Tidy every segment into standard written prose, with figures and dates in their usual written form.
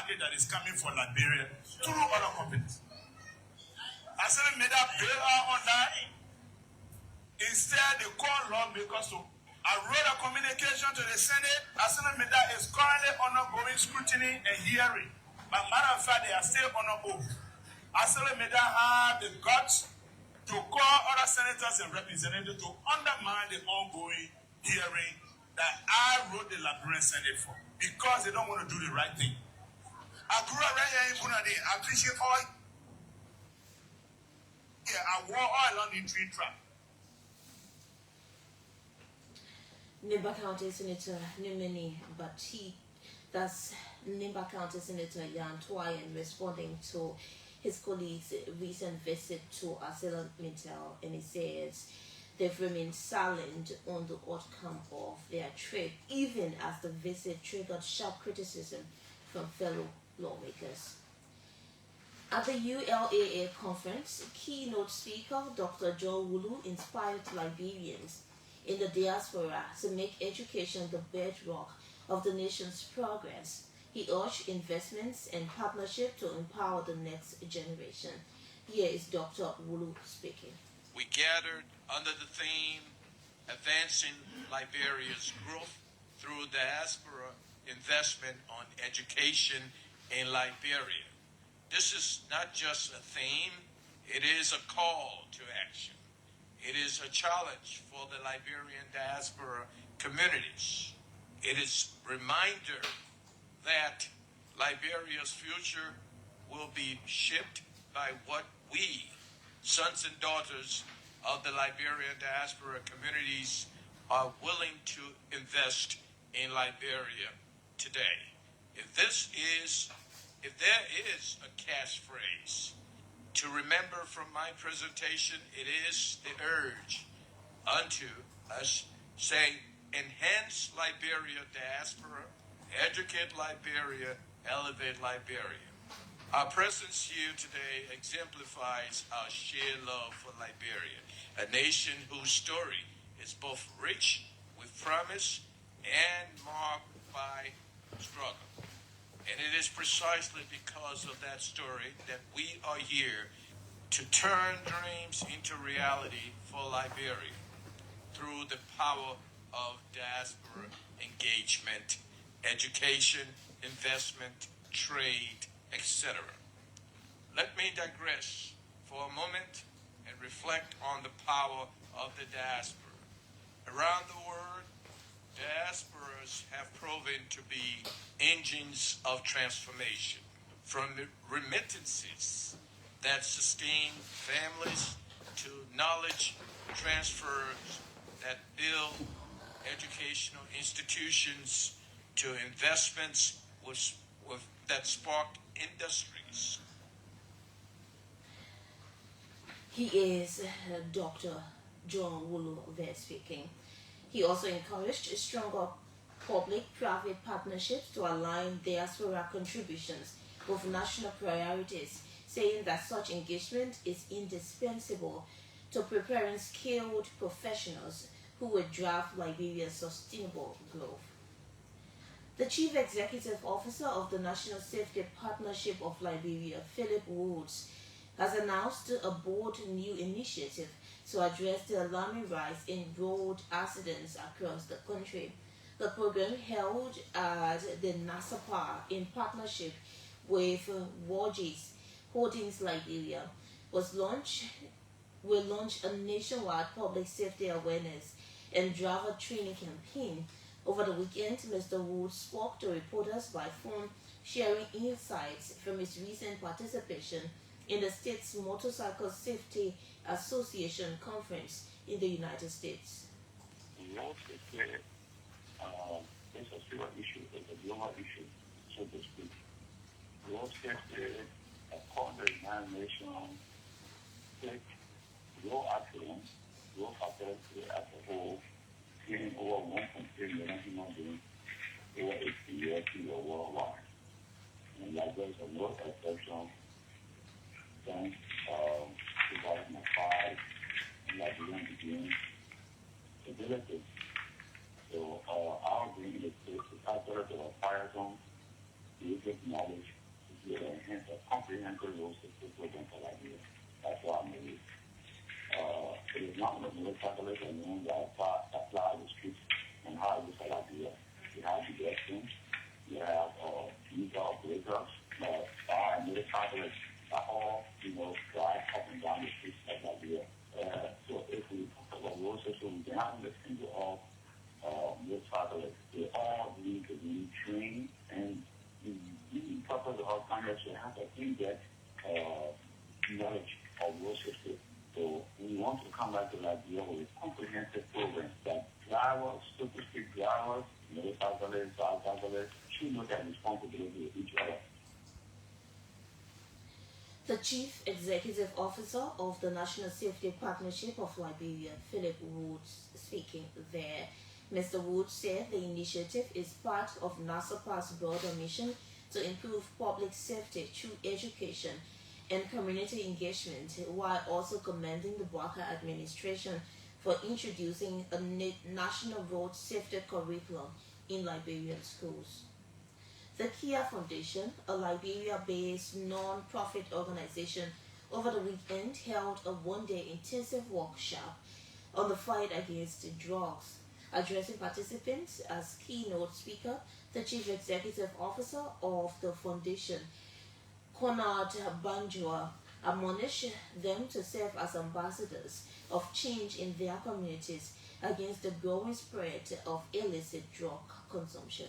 mandate that is coming for Liberia through other companies. Assembly made that bail out on that. Instead, they call lawmakers to. I wrote a communication to the Senate. Assembly made that is currently undergoing scrutiny and hearing. But matter of fact, they are still on oath. Assembly made that have the guts to call other senators and representatives to undermine the ongoing hearing that I wrote the Liberian Senate for, because they don't want to do the right thing. I grew up right here in Bunadi. I appreciate all. Yeah, I wore oil on the tree trap. Nimba County Senator Nimini Bati, that's Nimba County Senator Yan Twayan responding to his colleague's recent visit to ArcelorMittal, and he says they've remained silent on the outcome of their trip, even as the visit triggered sharp criticism from fellow lawmakers. At the ULAA conference, keynote speaker Dr. Joe Wulu inspired Liberians in the diaspora to make education the bedrock of the nation's progress. He urged investments and partnership to empower the next generation. Here is Dr. Wulu speaking. We gathered under the theme, Advancing Liberia's Growth Through Diaspora Investment on Education in Liberia. This is not just a theme, it is a call to action. It is a challenge for the Liberian diaspora communities. It is a reminder that Liberia's future will be shaped by what we, sons and daughters of the Liberian diaspora communities, are willing to invest in Liberia today. If there is a catchphrase to remember from my presentation, it is the urge unto us saying, enhance Liberia diaspora, educate Liberia, elevate Liberia. Our presence here today exemplifies our shared love for Liberia, a nation whose story is both rich with promise and marked by struggle. And it is precisely because of that story that we are here to turn dreams into reality for Liberia through the power of diaspora engagement, education, investment, trade, etc. Let me digress for a moment and reflect on the power of the diaspora. Around the world, diasporas have proven to be engines of transformation, from remittances that sustain families to knowledge transfers that build educational institutions to investments that spark industries. He is Dr. John Wulu there speaking. He also encouraged stronger public-private partnerships to align diaspora contributions with national priorities, saying that such engagement is indispensable to preparing skilled professionals who will drive Liberia's sustainable growth. The Chief Executive Officer of the National Safety Partnership of Liberia, Philip Woods, has announced a bold new initiative to address the alarming rise in road accidents across the country. The program, held at the NASAPA in partnership with Wojis Holdings Liberia, will launch a nationwide public safety awareness and driver training campaign. Over the weekend, Mr. Wood spoke to reporters by phone, sharing insights from his recent participation in the state's Motorcycle Safety Association conference in the United States. Road safety is a serious issue, it's a global issue, so to speak. Road safety, according to the nation, take road accidents, road fatality as a whole, killing over 1.3 million human beings over 18 years worldwide. And Liberia is no exception. Since 2005, Liberian began stability. So our being in the states is outside of a fire zone, basic knowledge comprehensive road safety program for Liberia. That's what I mean. It is not the military alone that apply the streets and how it is for Liberia. You have the directions, you have user operators, and military are all, drive up and down the streets of Liberia. So if we talk about road safety, we can have listen to all military. They all need to be trained, and the purpose of Congress should have a in-depth knowledge of road safety. So we want to come back to Liberia with a comprehensive program that drivers, super-street drivers, military, should look at responsibility of each other. The Chief Executive Officer of the National Safety Partnership of Liberia, Philip Woods, speaking there. Mr. Woods said the initiative is part of NASAPA's broader mission to improve public safety through education and community engagement, while also commending the Barker administration for introducing a national road safety curriculum in Liberian schools. The Kia Foundation, a Liberia-based non-profit organization, over the weekend held a one-day intensive workshop on the fight against drugs. Addressing participants as keynote speaker, the Chief Executive Officer of the foundation, Conrad Banjua, admonished them to serve as ambassadors of change in their communities against the growing spread of illicit drug consumption.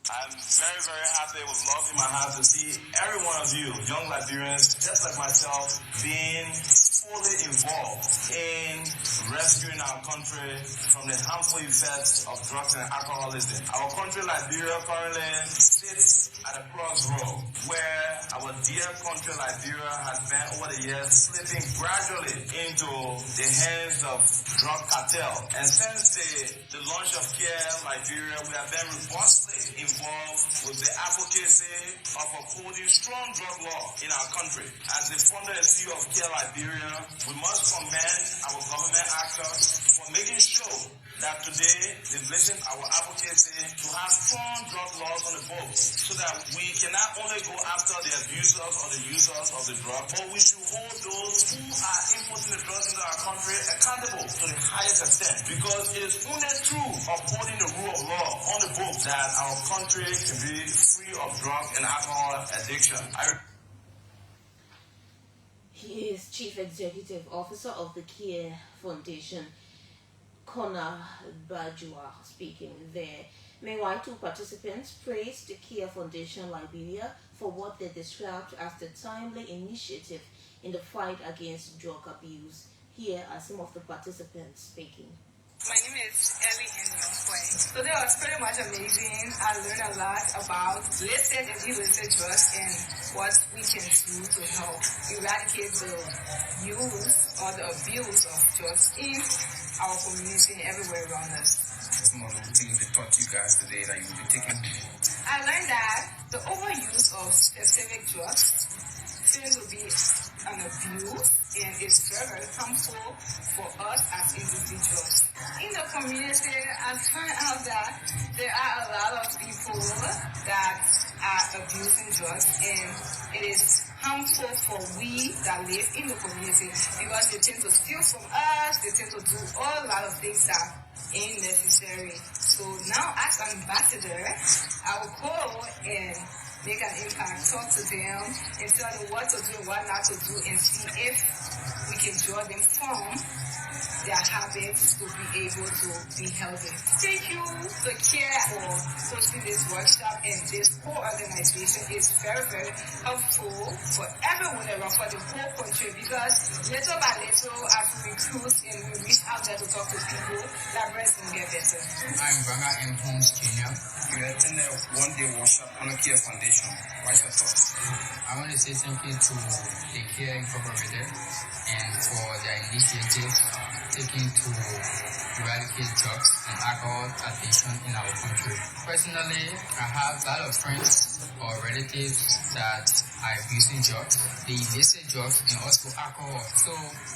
I'm very, very happy. It was love in my heart to see every one of you, young Liberians, just like myself, being fully involved in rescuing our country from the harmful effects of drugs and alcoholism. Our country, Liberia, currently sits at a crossroad where our dear country, Liberia, has been over the years slipping gradually into the hands of drug cartel. And since the launch of Care Liberia, we have been robustly involved with the advocacy of upholding strong drug law in our country. As the founder and CEO of Care Liberia, we must commend our government actors for making sure that today they listen to our advocacy to have strong drug laws on the books so that we can not only go after the abusers or the users of the drug, but we should hold those who are importing the drugs into our country accountable to the highest extent, because it is only through upholding the rule of law on the books that our country can be free of drug and alcohol addiction. He is Chief Executive Officer of the Care Foundation, Kona Bajua, speaking there. Meanwhile, two participants praised the Care Foundation Liberia for what they described as the timely initiative in the fight against drug abuse. Here are some of the participants speaking. My name is Ellie Nyonkwe. Today was pretty much amazing. I learned a lot about illicit and illicit drugs and what we can do to help eradicate the use or the abuse of drugs in our community and everywhere around us. Some of the things they taught you guys today that you will be taking. I learned that the overuse of specific drugs seems to be an abuse and it's very, very harmful for us as individuals. In the community, I found out that there are a lot of people that are abusing drugs, and it is harmful for we that live in the community because they tend to steal from us, they tend to do a lot of things that ain't necessary. So now as ambassador, I will go and make an impact, talk to them, and tell them what to do and what not to do, and see if we can draw them from their habits to be able to be healthy. Thank you to Care for hosting this workshop, and this whole organization is very, very helpful for everyone around, for the whole country, because little by little, as we recruit and we reach out there to talk to people, Liberians can get better. I'm Banga M. Holmes Jr. We attended a one-day workshop on the Care Foundation. What's your thoughts? I want to say thank you to the Care Incorporated and for their initiative taken to eradicate drugs and alcohol addiction in our country. Personally, I have a lot of friends or relatives that are abusing drugs, the illicit drugs, and also alcohol. So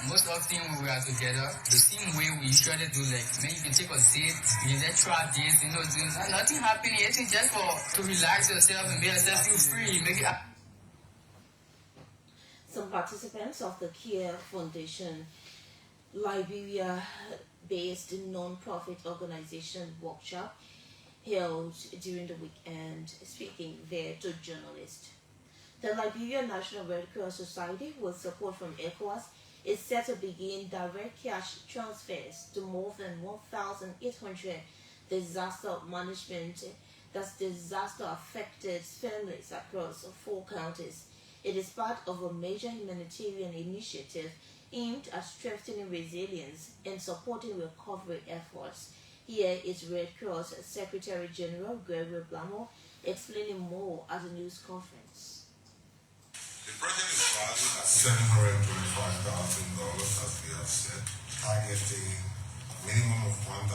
most often when we are together, the same way we usually do, like maybe you can take a sip, you can try this, nothing happening, it's just to relax yourself and make yourself feel free. Some participants of the Care Foundation Liberia-based non-profit organization workshop held during the weekend, speaking there to journalists. The Liberia National Red Cross Society, with support from ECOWAS, is set to begin direct cash transfers to more than 1,800 disaster-affected families across 4 counties. It is part of a major humanitarian initiative aimed at strengthening resilience and supporting recovery efforts. Here is Red Cross Secretary General Gregory Blamo explaining more at a news conference. The project is valued at $725,000, as we have said, targeting a minimum of 1,000.